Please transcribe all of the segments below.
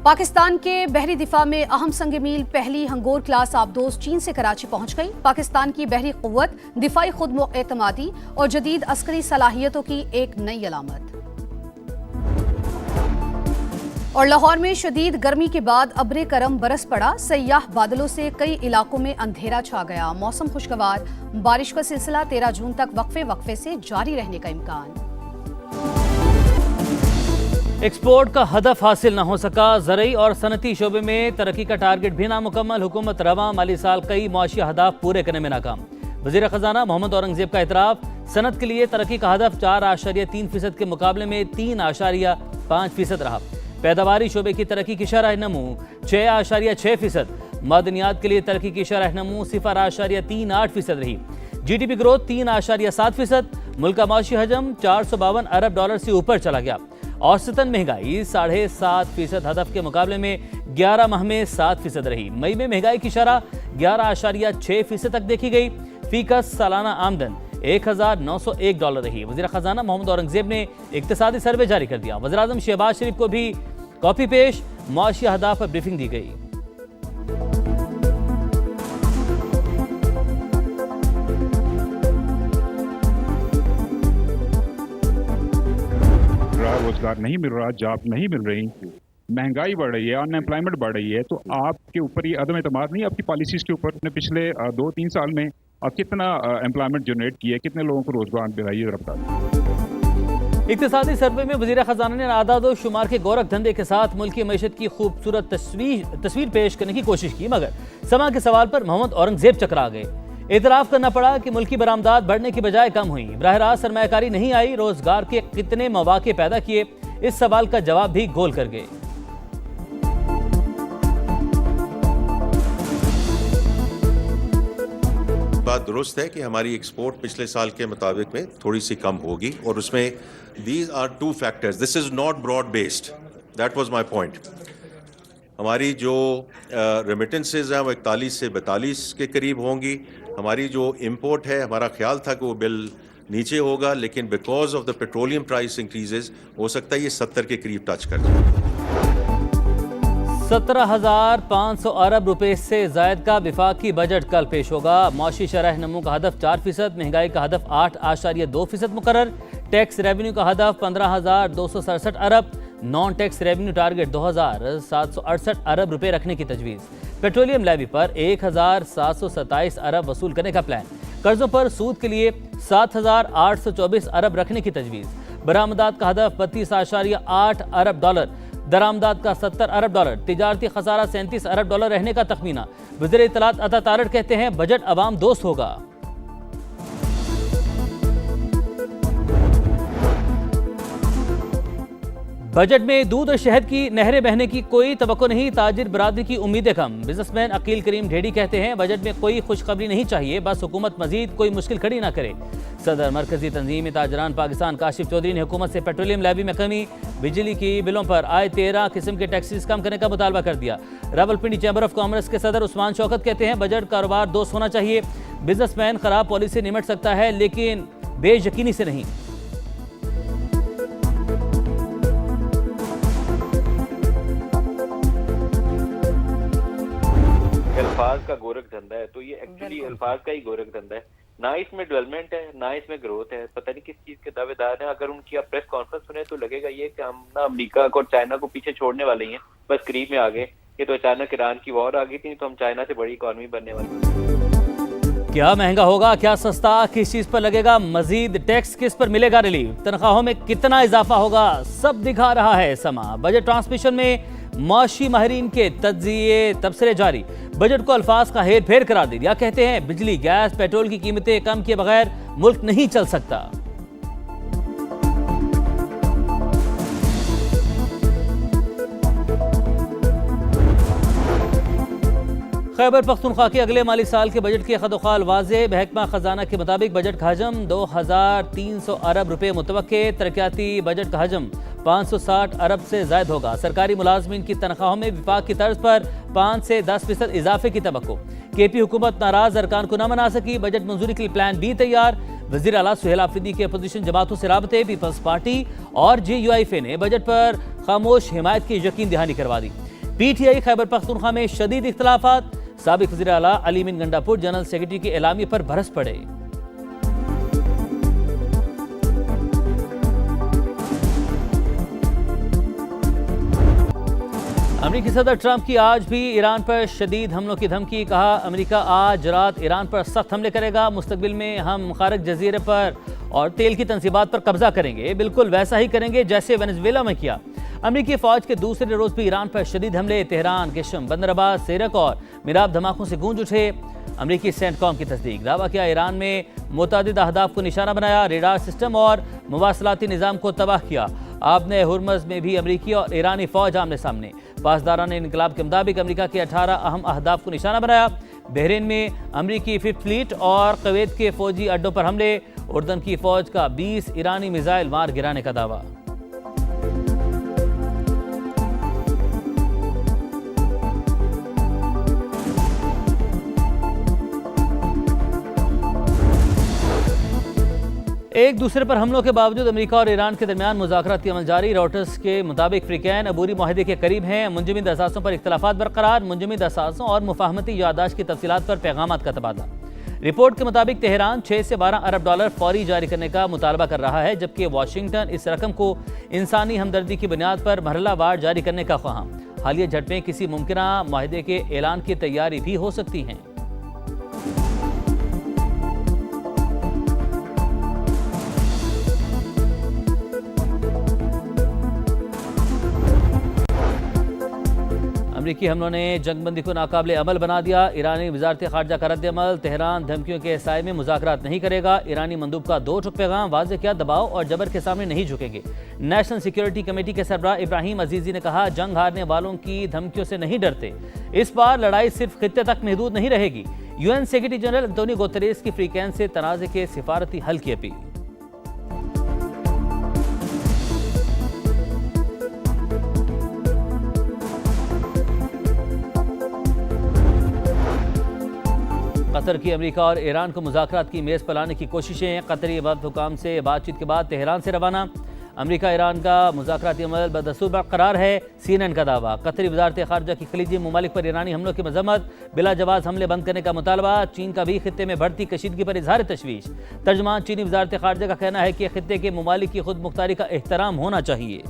पाकिस्तान के बहरी दिफा में अहम संग मील पहली हंगोर क्लास आबदोज चीन से कराची पहुंच गई। पाकिस्तान की बहरी कुव्वत, दिफाई खुद एतमादी और जदीद अस्करी सलाहियतों की एक नई अलामत। और लाहौर में शदीद गर्मी के बाद अब्रे करम बरस पड़ा। सयाह बादलों से कई इलाकों में अंधेरा छा गया। मौसम खुशगवार, बारिश का सिलसिला 13 जून तक वक्फे से जारी रहने का इम्कान। एक्सपोर्ट का हदफ हासिल न हो सका। ज़रई और सनती शोबे में तरक्की का टारगेट भी नामुकम्मल। हुकूमत रवा माली साल कई मुआशी अहदाफ पूरे करने में नाकाम। वज़ीर ख़जाना मोहम्मद औरंगज़ेब का इतराफ़, सनत के लिए तरक्की का हदफ 4.3% के मुकाबले में 3.5% रहा। पैदावारी शोबे की तरक्की की शरह नमू 6.6%। मादनियात के लिए तरक्की की शरह नमू 0.38% रही। GDP growth 3.7%। मुल्क का माशी हजम $452 अरब से ऊपर चला गया। औसतन महंगाई 7.5% हदफ के मुकाबले में 11 माह में 7% रही। मई में महंगाई की शरह 11.6% तक देखी गई। फीकस सालाना आमदन $1,901 रही। वज़ीर ख़जाना मोहम्मद औरंगज़ेब ने इक्तिसादी सर्वे जारी कर दिया। वज़ीर आज़म शहबाज शरीफ को भी कॉपी पेश, मुआशी अहदाफ पर ब्रीफिंग दी गई। रोजगार नहीं मिल रहा, जॉब नहीं मिल रही, महंगाई बढ़ रही है, अनएम्प्लॉयमेंट बढ़ रही है, तो आपके ऊपर ये अदम एतमाद नहीं, आपकी पॉलिसीज के ऊपर ने पिछले 2-3 साल में कितना एम्प्लॉयमेंट जनरेट किया, कितने लोगों को रोजगार दिलाई, जरा बता। इक्तिसादी सर्वे में वज़ीर ख़जाना ने आदाद शुमार के गोरख धंधे के साथ मुल्क की मैशत की खूबसूरत तस्वीर पेश करने की कोशिश की, मगर समा के सवाल पर मोहम्मद औरंगज़ेब चकरा गए। एतराफ़ करना पड़ा कि मुल्की बरामदात बढ़ने की बजाय कम हुई। बराह रास्त सरमायाकारी नहीं आई। रोजगार के कितने मौके पैदा किए, इस सवाल का जवाब भी गोल कर गए। बात दुरुस्त है कि हमारी एक्सपोर्ट पिछले साल के मुताबिक में थोड़ी सी कम होगी, और उसमें these are 2 factors. This is not broad based, that was my point. हमारी जो रेमिटेंसेज हैं वो 41 से 42 के करीब होंगी। हमारी जो इंपोर्ट है, हमारा ख्याल था कि वो बिल नीचे होगा, लेकिन because of the petroleum price increases हो सकता है ये 70 के करीब टच कर जाए। 17,500 अरब रुपए से जायद का विफाकी बजट कल पेश होगा। मौशी शरह नमू का हदफ 4%, महंगाई का हदफ 8.2% मुकर्रर। टैक्स रेवेन्यू का हदफ 15,267 अरब। नॉन टैक्स रेवेन्यू टारगेट 2,768 अरब रुपए रखने की तजवीज़। पेट्रोलियम लेवी पर 1,727 अरब वसूल करने का प्लान। कर्जों पर सूद के लिए 7,824 अरब रखने की तजवीज़। बरामदात का हदफ 32.8 अरब डॉलर। दरामदात का 70 अरब डॉलर। तिजारती खसारा 37 अरब डॉलर रहने का तखमीना। वज़ीर इत्तलात अता तारड़ कहते हैं बजट अवाम दोस्त होगा। बजट में दूध और शहद की नहरें बहने की कोई तवक्को नहीं। ताजिर बरादरी की उम्मीदें कम। बिजनेसमैन अकील करीम ढेडी कहते हैं बजट में कोई खुशखबरी नहीं चाहिए, बस हुकूमत मजीद कोई मुश्किल खड़ी ना करे। सदर मरकजी तंजीमी ताजरान पाकिस्तान काशिफ चौधरी ने हुकूमत से पेट्रोलियम लेवी में कमी, बिजली की बिलों पर आए 13 किस्म के टैक्सेस कम करने का मुतालबा कर दिया। रावलपिंडी चैम्बर ऑफ कॉमर्स के सदर उस्मान शौकत कहते हैं बजट कारोबार दोस्त होना चाहिए। बिजनेसमैन खराब पॉलिसी से निमट सकता है, लेकिन बेयकीनी से नहीं। अल्फाज का गोरख धंधा है, तो ये एक्चुअली अल्फाज का ही गोरख धंधा है। ना इसमें डेवलपमेंट है, ना इसमें ग्रोथ है। पता नहीं किस चीज के दावेदार हैं। अगर उनकी आप प्रेस कॉन्फ्रेंस सुने तो लगेगा ये कि हम ना अमेरिका को और चाइना को पीछे छोड़ने वाले ही हैं, बस करीब में आ गए। ये तो अचानक ईरान की वॉर आ गई थी, तो हम चाइना से बड़ी इकॉनमी बनने वाली। क्या महंगा होगा, क्या सस्ता, किस चीज पर लगेगा मजीद टैक्स, किस पर मिलेगा रिलीफ, तनख्वाहों में कितना इजाफा होगा, सब दिखा रहा है समा। बजट ट्रांसमिशन में माशी माहिरीन के तज्जिए तबसरे जारी। बजट को अल्फाज का हेर फेर करार दे दिया। कहते हैं बिजली, गैस, पेट्रोल की कीमतें कम किए बगैर मुल्क नहीं चल सकता। खैबर पख्तूनख्वा के अगले माली साल के बजट की खदोखाल वाज़े। महकमा खजाना के मुताबिक बजट का हजम 2,300 अरब रुपए मुतवक्के। तरक्याती बजट का हजम 560 अरब से ज्यादा होगा। सरकारी मुलाजमीन की तनख्वाहों में विफाक की तर्ज पर 5 से 10% इजाफे की तवक्को। केपी हुकूमत नाराज अरकान को न मना सकी। बजट मंजूरी के लिए प्लान बी तैयार। वज़ीर आला सुहेल आफरीदी के अपोजिशन जमातों से राबते। पीपल्स पार्टी और JUIF ने बजट पर खामोश हिमायत की यकीन दहानी करवा दी। PTI खैबर पख्तूनख्वा में शदीद इख्तलाफात, साबिक वज़ीर आला Ali mean Gandapur general secretary के एलामिये पर बरस पड़े। अमेरिकी सदर ट्रंप की आज भी ईरान पर शदीद हमलों की धमकी, कहा अमेरिका आज रात ईरान पर सख्त हमले करेगा, मुस्तकबिल में हम खारक जजीरे पर और तेल की तंसीबात पर कब्जा करेंगे, बिल्कुल वैसा ही करेंगे जैसे वेनेजुएला में किया। अमेरिकी फौज के दूसरे रोज भी ईरान पर शदीद हमले, तेहरान, किशम, बंदरअब्बास, सेरक और मिराब धमाकों से गूंज उठे। अमेरिकी सेंटकॉम की तस्दीक, दावा किया ईरान में मुतअद्दिद अहदाफ को निशाना बनाया, रेडार सिस्टम और मुवासलाती निज़ाम को तबाह किया। आपने हुर्मज़ में भी अमेरिकी और ईरानी फौज आमने सामने। पासदारान इनकलाब के मुताबिक अमेरिका के 18 अहम अहदाफ को निशाना बनाया। बहरीन में अमेरिकी फिफ्थ फ्लीट और कुवैत के फौजी अड्डों पर हमले, उर्दन की फौज का 20 ईरानी मिसाइल मार गिराने का दावा। एक दूसरे पर हमलों के बावजूद अमेरिका और ईरान के दरमियान मुज़ाकराती अमल जारी। रॉयटर्स के मुताबिक फ्रीकैन अबूरी माहदे के करीब हैं। मुंजमद असासों पर इख्तलाफात बरकरार, मुंजमद असासों और मुफाहमती यादाश्त की तफसीलात पर पैगामात का तबादला। रिपोर्ट के मुताबिक तेहरान 6 से 12 अरब डॉलर फौरी जारी करने का मुतालबा कर रहा है, जबकि वाशिंगटन इस रकम को इंसानी हमदर्दी की बुनियाद पर मरहलावार जारी करने का ख्वाहां। हालिया झड़पें किसी मुमकिना माहदे के ऐलान की तैयारी भी हो सकती हैं। अमरीकी हमलों ने जंगबंदी को नाकाबिले अमल बना दिया। ईरानी वजारत खारजा का रद्द अमल, तेहरान धमकियों के साए में मुज़ाकरात नहीं करेगा। ईरानी मंदूब का 2 टुक पैगाम, वाज़ेह किया दबाव और जबर के सामने नहीं झुकेंगे। नेशनल सिक्योरिटी कमेटी के सरबराह इब्राहिम अजीज़ी ने कहा जंग हारने वालों की धमकियों से नहीं डरते, इस बार लड़ाई सिर्फ खित्ते तक महदूद नहीं रहेगी। UN secretary general Antonio Guterres की फ्रीकैन से तनाज़े के सिफारती हल की अपील। कतर की अमेरिका और ईरान को मुज़ाकरात की मेज़ पर लाने की कोशिशें, कतरी वफद हुकाम से बातचीत के बाद तेहरान से रवाना। अमेरिका ईरान का मुज़ाकराती अमल बदस्तूर बरकरार है, CNN का दावा। कतरी वजारत खारजा की खलीजी ममालिक पर ईरानी हमलों की मजम्मत, बिला जवाज़ हमले बंद करने का मुतालबा। चीन का भी खित्ते में बढ़ती कशीदगी पर इजहार तशवीश। तर्जमान चीनी वजारत खारजा का कहना है कि खित्ते के ममालिक की खुद मुख्तारी का एहतराम होना चाहिए।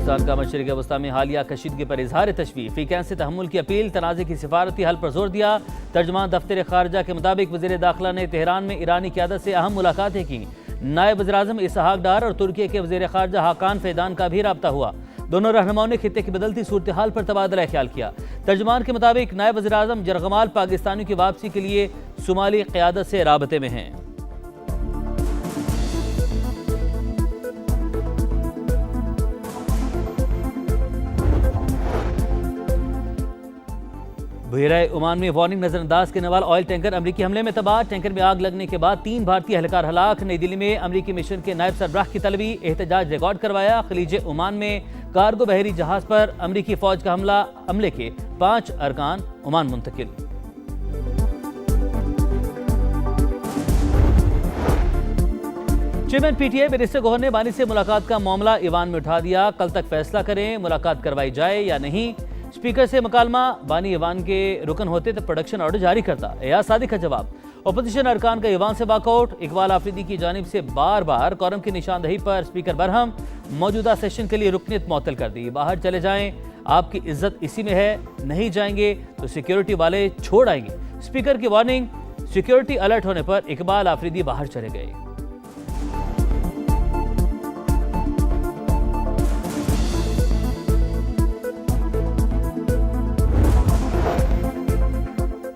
पाकिस्तान का मशरिक़ वस्ता में हालिया कशीदगी पर इजहार तशवीश, फ्रीकैन से तहम्मुल की अपील, तनाज़े की सिफारती हल पर जोर दिया। तर्जमान दफ्तर खारजा के मुताबिक वज़ीर दाखिला ने तेहरान में ईरानी क़यादत से अहम मुलाकातें की। नायब वज़ीर-ए-आज़म इसहाक डार और तुर्की के वज़ीर खारजा हाकान फैदान का भी रब्ता हुआ। दोनों रहनुमाओं ने खित्ते की बदलती सूरत हाल पर तबादला ख्याल किया। तर्जमान के मुताबिक नायब वज़ीर-ए-आज़म जरगमाल पाकिस्तानियों की वापसी के लिए सोमाली क़यादत से राबते में हैं। बहराए ओमान में वार्निंग नजरअंदाज करने वाला ऑयल टैंकर अमरीकी हमले में तबाह। टैंकर में आग लगने के बाद 3 भारतीय एहलकार हलाक। नई दिल्ली में अमरीकी मिशन के नायब सरबराह की तलबी, एहतजाज रिकॉर्ड करवाया। खलीज ओमान में कार्गो बहरी जहाज पर अमरीकी फौज का हमले के 5 अरकान ओमान मुंतकिल। चेयरमैन PTI बैरिस्टर गौहर ने बानी से मुलाकात का मामला ईवान में उठा दिया। कल तक फैसला करें मुलाकात करवाई जाए या नहीं। स्पीकर से मुकालमा, बानी ईवान के रुकन होते तो प्रोडक्शन ऑर्डर जारी करता। एयाज सादिक का जवाब, अपोजिशन अरकान का ईवान से वॉकआउट। इकबाल आफरीदी की जानिब से बार बार कौरम की निशानदही पर स्पीकर बरहम, मौजूदा सेशन के लिए रुकनीत मुअत्तल कर दी। बाहर चले जाएं, आपकी इज्जत इसी में है, नहीं जाएंगे तो सिक्योरिटी वाले छोड़ आएंगे। स्पीकर की वार्निंग, सिक्योरिटी अलर्ट होने पर इकबाल आफरीदी बाहर चले गए।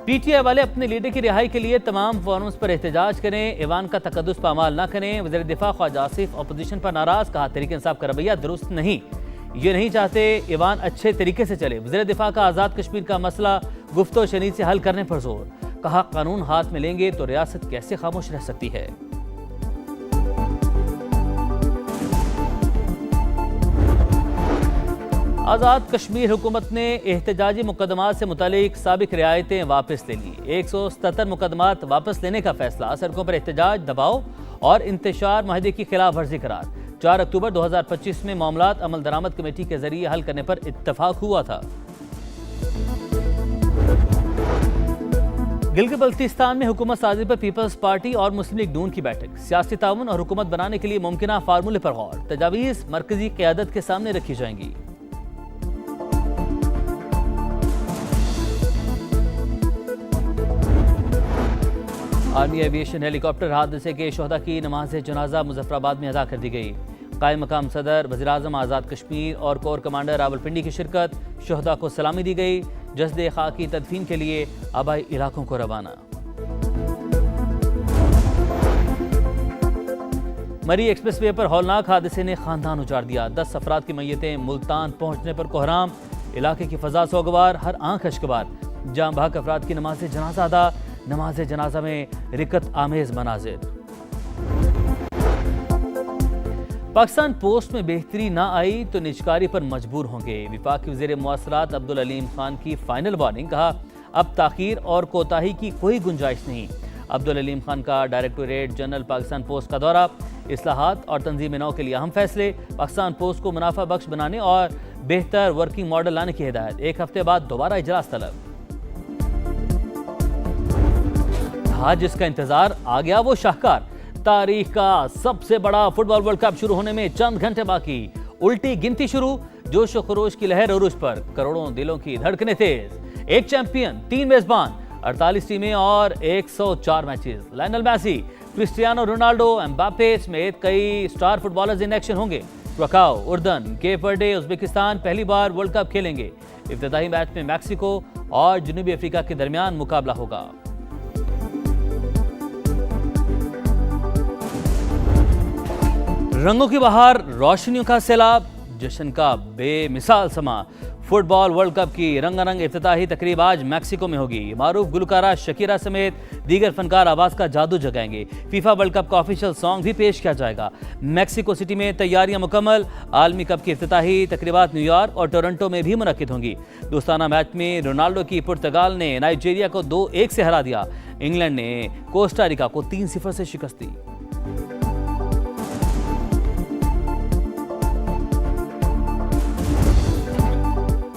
PTI वाले अपने लीडर की रिहाई के लिए तमाम फोरम्स पर एहतजाज करें, ईवान का तकद्दुस पामाल न करें। वज़ीर दिफा ख्वाजा आसिफ अपोजिशन पर नाराज, कहा तहरीक इंसाफ का रवैया दुरुस्त नहीं, ये नहीं चाहते ईवान अच्छे तरीके से चले। वज़ीर दिफा का आज़ाद कश्मीर का मसला गुफ्तो शनीद से हल करने पर जोर, कहा कानून हाथ में लेंगे तो रियासत कैसे खामोश रह सकती है। आज़ाद कश्मीर हुकूमत ने एहतजाजी मुकदमात से मुतालिक साबिक रियायतें वापस ले ली। 177 मुकदमात वापस लेने का फैसला। सड़कों पर एहतजाज, दबाव और इंतशार माहदे की खिलाफ वर्जी करार। 4 अक्टूबर 2025 में मामलात अमल दरामद कमेटी के जरिए हल करने पर इत्तफाक हुआ था। गिलगित बल्तिस्तान में हुकूमत साजी पर पीपल्स पार्टी और मुस्लिम लीग नून की बैठक। सियासी ताउन और हुकूमत बनाने के लिए मुमकिना फार्मूले पर गौर। तजावीज़ मरकजी क़यादत के सामने रखी जाएंगी। आर्मी एविएशन हेलीकॉप्टर हादसे के शोहदा की नमाज जनाजा मुजफ्फराबाद में अदा कर दी गई। कायम मकाम सदर, वज़ीर आज़म आज़ाद कश्मीर और कोर कमांडर रावलपिंडी की शिरकत। शोहदा को सलामी दी गई। जस्द खाकी तदफीन के लिए आबाई इलाकों को रवाना। मरी एक्सप्रेस वे पर हौलनाक हादसे ने खानदान उजाड़ दिया। 10 अफराद की मैयतें मुल्तान पहुंचने पर कोहराम। इलाके की फजा सोगवार, हर आंख अश्कबार। जाम बहक अफराद की नमाज जनाजा अदा। नमाज जनाजा में रिकत आमेज मनाजिर। पाकिस्तान पोस्ट में बेहतरी ना आई तो निजकारी पर मजबूर होंगे। विफाकी वज़ीर मुआसरात अब्दुल अलीम खान की फाइनल वार्निंग। कहा, अब ताखीर और कोताही की कोई गुंजाइश नहीं। अब्दुल अलीम खान का डायरेक्टोरेट जनरल पाकिस्तान पोस्ट का दौरा। इस्लाहात और तंजीम नौ के लिए अहम फैसले। पाकिस्तान पोस्ट को मुनाफा बख्श बनाने और बेहतर वर्किंग मॉडल लाने की हिदायत। 1 हफ्ते बाद दोबारा इजलास तलब। आज जिसका इंतजार आ गया वो शाहकार। तारीख का सबसे बड़ा फुटबॉल वर्ल्ड कप शुरू होने में चंद घंटे बाकी। उल्टी गिनती शुरू। जोश व खरोश की लहर उरूज पर। करोड़ों दिलों की धड़कनें तेज। 1 चैंपियन, 3 मेजबान, 48 टीमें और 104 matches. Lionel Messi, Cristiano Ronaldo, Mbappe समेत कई स्टार फुटबॉलर्स इन एक्शन होंगे। क्राकाओ, उर्दन, केप वर्डे, उज्बेकिस्तान पहली बार वर्ल्ड कप खेलेंगे। इफ्तिताही मैच में मैक्सिको और जनूबी अफ्रीका के दरमियान मुकाबला होगा। रंगों की बहार, रोशनियों का सैलाब, जश्न का बेमिसाल समा। फुटबॉल वर्ल्ड कप की रंगारंग इफ्तिताही तकरीब आज मैक्सिको में होगी। मारूफ गुलकारा शकीरा समेत दीगर फनकार आवाज का जादू जगाएंगे। फीफा वर्ल्ड कप का ऑफिशियल सॉन्ग भी पेश किया जाएगा। मैक्सिको सिटी में तैयारियां मुकम्मल। आलमी कप की इफ्तिताही तकरीबात न्यूयॉर्क और टोरंटो में भी मुनक्किद होंगी। दोस्ताना मैच में रोनाल्डो की पुर्तगाल ने नाइजीरिया को 2-1 से हरा दिया। इंग्लैंड ने कोस्टारिका को 3-0 से शिकस्त दी।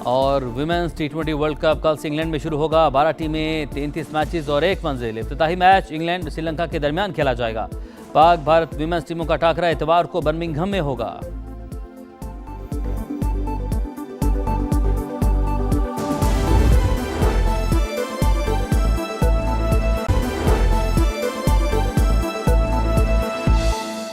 और विमेंस T20 वर्ल्ड कप कल से इंग्लैंड में शुरू होगा। 12 टीमें, 33 मैचेस और 1 मंजिल। इफ्तिताही मैच इंग्लैंड श्रीलंका के दरमियान खेला जाएगा। पाक भारत विमेंस टीमों का टाकरा इतवार को बर्मिंघम में होगा।